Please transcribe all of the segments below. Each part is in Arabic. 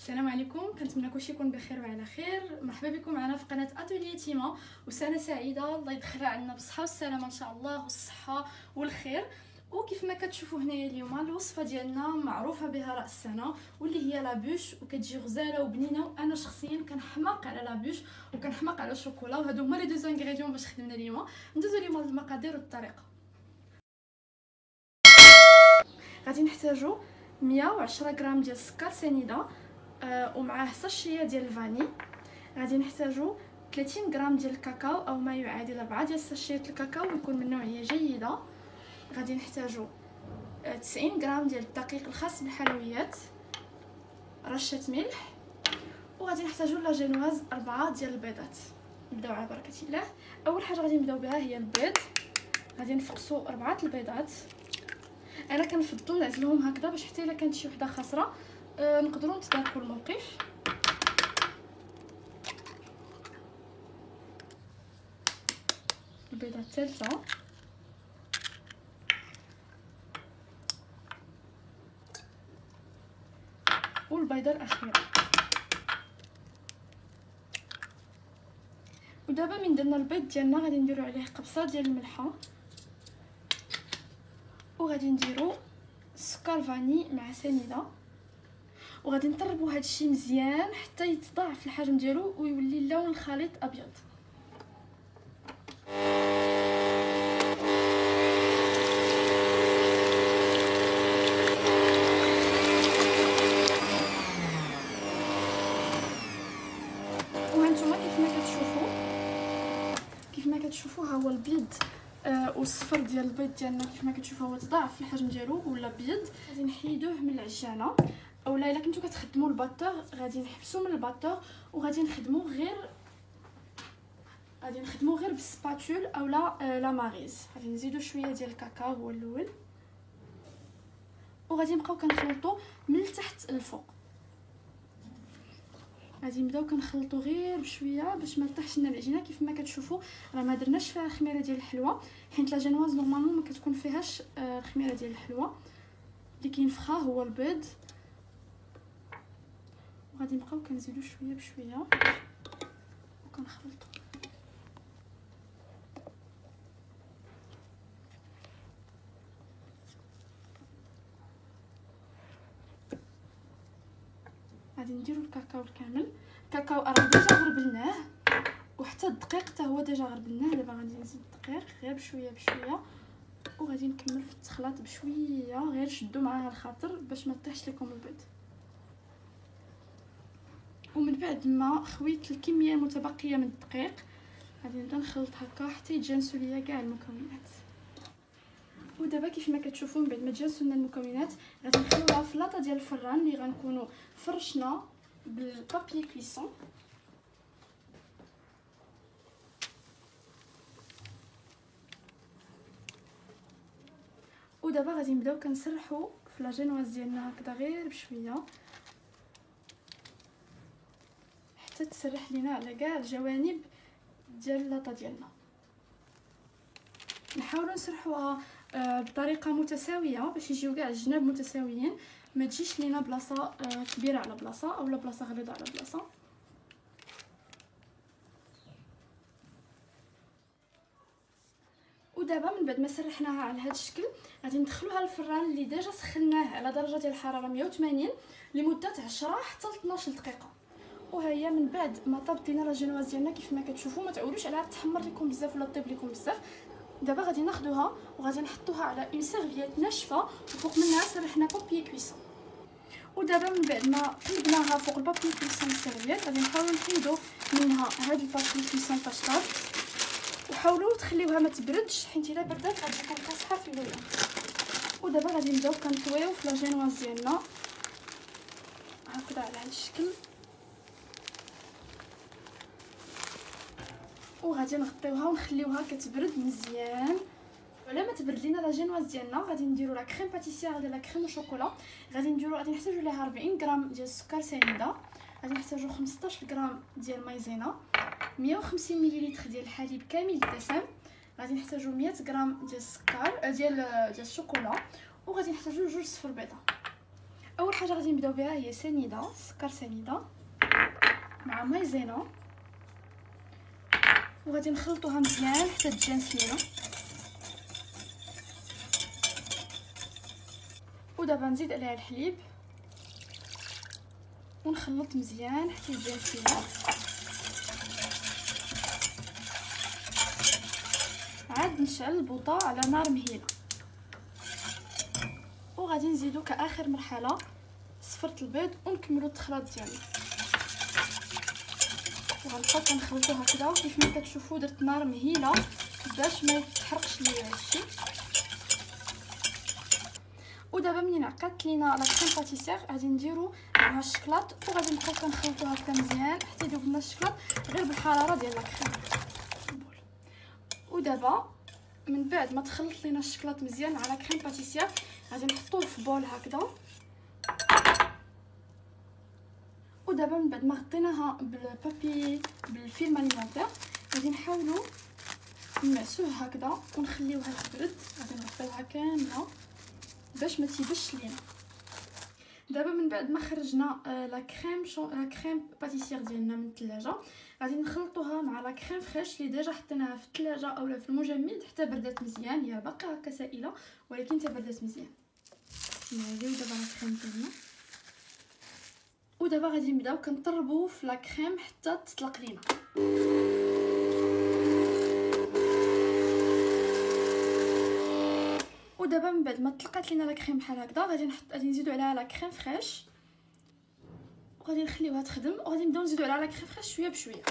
السلام عليكم، كنتمنى كلشي يكون بخير وعلى خير. مرحبا بكم معنا في قناه اتولي تيما، وسنه سعيده الله يدخلها عنا بالصحه والسلامه ان شاء الله، والصحه والخير. وكيف ما كتشوفوا هنايا اليوم الوصفه ديالنا معروفه بها راس السنه، واللي هي لابوش، وكتجي غزاله وبنينه. وانا شخصيا كنحماق على لابوش وكنحماق على الشوكولا، وهادو هما لي دو انغريديون باش خدمنا اليوم. ندوزو اليوم للمقادير والطريقه. غادي نحتاجو 110 غرام ديال السكر سنيده، ومعاه ساشيه ديال الفاني. غادي نحتاجو 30 غرام ديال الكاكاو او ما يعادل 4 ديال ساشيات الكاكاو، ويكون من نوعيه جيده. غادي نحتاجو 90 غرام ديال الدقيق الخاص بالحلويات، رشه ملح، وغادي نحتاجو لا جينواز 4 ديال البيضات. نبداو على بركه الله. اول حاجه غادي نبداو بها هي البيض. غادي نفقصوا 4 البيضات. انا كنفضل نعزلهم هكذا باش حتى الا كانت شي وحده خاسره نقدروا نتداركوا الموقف. البيضه الثالثه، والبيضه الاخيره. ودابا من درنا البيض ديالنا غادي نديرو عليه قبصه ديال الملحه، وغادي نديرو السكر فاني مع سنيده، وغادي نطربو هادشي مزيان حتى يتضاعف الحجم ديالو ويولي اللون الخليط ابيض. وهانتوما كيف ما كتشوفوا ها هو البيض والصفر ديال البيض ديالنا. كيف ما كتشوفوا هو تضاعف في الحجم ديالو ولا بيض. غادي نحيدوه من العجانه، اولا الا كنتو كتخدموا الباتور غادي نحبسوا من الباتور وغادي نخدموا غير بالسباتول اولا لا ماريز. غادي نزيدو شويه ديال الكاكاو هو الاول، وغادي نبقاو كنخلطوا من التحت الفوق. غادي نبداو كنخلطوا غير بشويه باش ما تطيحش لنا العجينه. كيف ما كتشوفوا راه ما درناش فيها خميره ديال الحلوى، حيت لا جينواز نورمالمون ما كتكون فيهاش الخميره ديال الحلوى. اللي كينفخها هو البيض. وغادي نبقاو كنزيدو شويه بشويه وكنخلطوا. غادي نديرو الكاكاو الكامل. الكاكاو راه ديجا غربلناه، وحتى الدقيق حتى هو ديجا غربلناه. دابا غادي نزيد الدقيق غير بشويه بشويه، وغادي نكمل في التخلاط بشويه. غير شدوا معاها الخاطر باش ما تطيحش لكم البيض. ومن بعد ما خويت الكميه المتبقيه من الدقيق غادي نبدا نخلط هكا حتى يتجانسوا ليا كاع المكونات. ودابا كيف ما كتشوفوا من بعد ما تجانسوا لنا المكونات غادي نخليوها في لاطه ديال الفران اللي غنكونوا فرشنا بالبابي كليسون. ودابا غادي نبداو كنسرحوا في لا جينواز ديالنا هكذا غير بشويه حتى تسرح لينا على كاع الجوانب ديال لاطه ديالنا. نحاولوا نسرحوها بطريقه متساويه باش يجيو كاع الجناب متساويين، ما تجيش لينا بلاصه كبيره على بلاصه اولا بلاصه غليظه على بلاصه. ودابا من بعد ما سرحناها على هذا الشكل غادي ندخلوها للفران اللي ديجا سخناه على درجه ديال الحراره 180 لمده 10 حتى 12 دقيقه. وها هي من بعد ما طابت لينا لا جينواز ديالنا كيف ما كتشوفوا. ما تعولوش عليها تحمر لكم بزاف ولا طيب لكم بزاف. دابا غادي ناخذوها وغادي نحطوها على اون سيرفييت ناشفه وفوق منها سرحنا بابي كويسون. ودابا من بعد ما قلبناها فوق البابي كويسون السيرفييت غادي نحاولوا نحيدوا منها هاد البابي كويسون طاشطات، وحاولوا تخليوها ما تبردش حيت الا بردات غتجيكم قاصحه في اللون. ودابا غادي نبداو كنطويو في لا جينواز ديالنا هكذا على هذا الشكل، وغادي نغطيوها ونخليوها كتبرد مزيان. ولا ما تبرد لينا لا جينواز ديالنا غادي نديرو لا كريم باتيسير ولا لا كريم شوكولا. غادي نحتاجو ليها 40 غرام ديال السكر سنيده، غادي نحتاجو 15 غرام ديال مايزينا، 150 مليلتر ديال الحليب كامل الدسم، غادي نحتاجو 100 غرام ديال السكر ديال الشوكولا، وغادي نحتاجو 2 صفر بيضه. اول حاجه غادي نبداو بها هي سنيده، سكر سنيده مع مايزينا، وغادي نخلطوها مزيان حتى تجي سمينه. ودابا نزيد عليها الحليب ونخلط مزيان حتى تجي سمينه. عاد نشعل البوطه على نار مهيله، وغادي نزيدو كاخر مرحله صفرة البيض ونكملو التخلاط ديالنا. وغنبقاو كنخلطو هكذا كيف ما كتشوفوا درت نار مهيله باش ما يتحرقش ليا هادشي. ودابا منين عقدت لينا لا كريم باتيسير غادي نديرو معها الشكلاط، وغادي نبقاو كنخلطو هكا مزيان حتى يذوب لنا الشكلاط غير بالحراره ديال لا كريم. ودابا من بعد ما تخلط لينا الشكلاط مزيان مع لا كريم باتيسير غادي نحطوه في بول هكذا. ودابا من بعد ما غطيناها بالبابي بالفيلم اليمونتير غادي نحاولوا نمعسوه هكذا ونخليوها تبرد. غادي نغطيوها كامله باش ما تيبش لينا. دابا من بعد ما خرجنا لا كريم باتيسير ديالنا من الثلاجه غادي نخلطوها مع لا كريم فريش اللي ديجا حطيناها في الثلاجه اولا في المجمد حتى بردات مزيان. هي باقا هكا سائله ولكن حتى بردات مزيان. نعيدو دابا لا كريم ديالنا، ودابا غادي نبداو كنطربوا في لا كريم حتى تطلق لينا. ودابا من بعد ما طلقات لينا لا كريم بحال هكذا غادي نزيدو عليها لا كريم فريش وغادي نخليوها تخدم، وغادي نبداو نزيدو عليها لا كريم فريش شويه بشويه.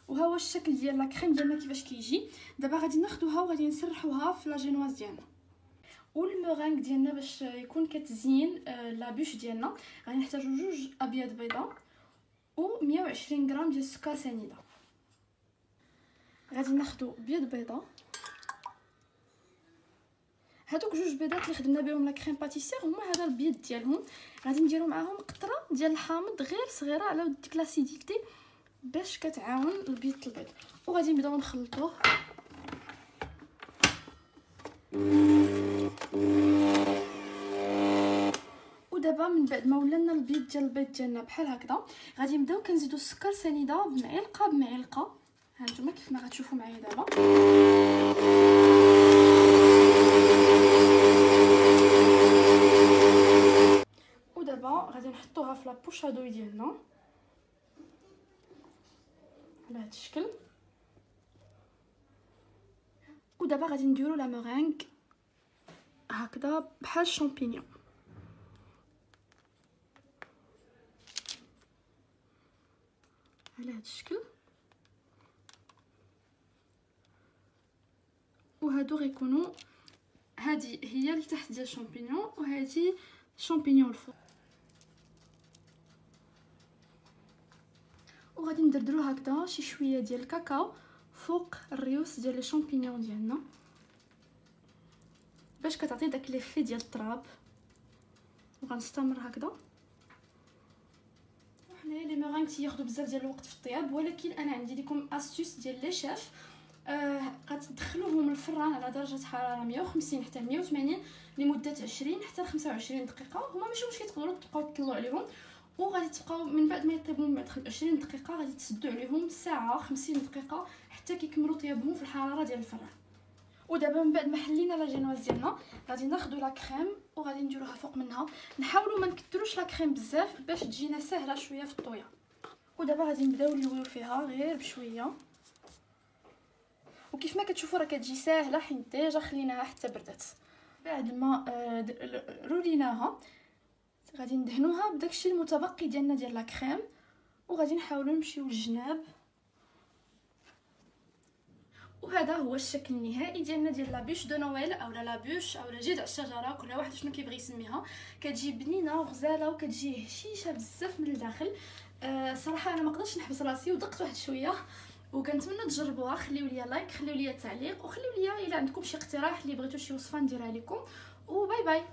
وها هو الشكل ديال لا كريم ديالنا كيفاش كيجي. دابا غادي ناخذوها وغادي نسرحوها في لا جينواز ديالنا. والمورانغ ديالنا باش يكون كتزين لا بوش ديالنا غادي نحتاجو 2 ابيض بيضاء و 120 غرام ديال السكر سنيده. غادي ناخذو بيض بيضاء، هادوك 2 بيضات اللي خدمنا بهم لا كريم باتيسير هما هذا البيض ديالهم. غادي نديرو معاهم قطره ديال الحامض غير صغيره على ود ديك لاسيديتي باش كتعاون البيض البيض. وغادي نبداو نخلطوه. ودابا من بعد ما ولنا البيض ديالنا بحال هكذا غادي نبداو كنزيدو السكر سنيده بمعلقه. ها نتوما كيف ما غتشوفوا معايا دابا. ودابا غادي نحطوها في لابوشادوي ديالنا على هذا الشكل. ودابا غادي نديرو لا مورينغ هكذا بحال الشامبينيون. على هذا الشكل. وهادو غيكونوا هذه هي لتحت ديال الشامبينيون وهذه شامبينيون الفوق. وغادي ندردرو هكذا شي شويه ديال الكاكاو فوق الريوس ديال لي شامبينيون ديالنا باش كتعطي داك ليفي ديال التراب. وغنستمر هكذا. حنايا لي مورانغ تياخذوا بزاف ديال الوقت في الطياب، ولكن انا عندي لكم استيس ديال لي شيف. غتدخلوهم الفران على درجه حراره 150 حتى 180 لمده 20 حتى 25 دقيقه. هما ماشي واش كتقدروا تبقاو تطلعوا عليهم، وغادي تبقاو من بعد ما يطيبوا من بعد 20 دقيقه غادي تسدوا عليهم ساعه 50 دقيقه حتى كيكملوا طيابهم في الحراره ديال الفران. ودابا من بعد ما حلينا لا جينواز ديالنا غادي ناخذوا لا كريم وغادي نديروها فوق منها. نحاولوا ما نكثروش لا كريم بزاف باش تجينا سهله شويه في الطويه. ودابا غادي نبداو نلويو فيها غير بشويه. وكيف ما كتشوفوا راه كتجي ساهله حيت ديجا خليناها حتى بردات. بعد ما روليناها غادي ندهنوها بداكشي المتبقي ديالنا ديال لا كريم، وغادي نحاولوا نمشيو للجناب. وهذا هو الشكل النهائي ديالنا ديال لا بوش دو نويل اولا لا بوش اولا جذع الشجره، كل واحد شنو كيبغي يسميها. كتجي بنينه وغزاله وكتجي هشيشه بزاف من الداخل. صراحه انا ما قدرتش نحبس راسي ودقت واحد شويه، وكنتمنى تجربوها. خليو لي لايك، خليو لي تعليق، وخليو لي الا عندكم شي اقتراح اللي بغيتو شي وصفه نديرها لكم. وباي باي.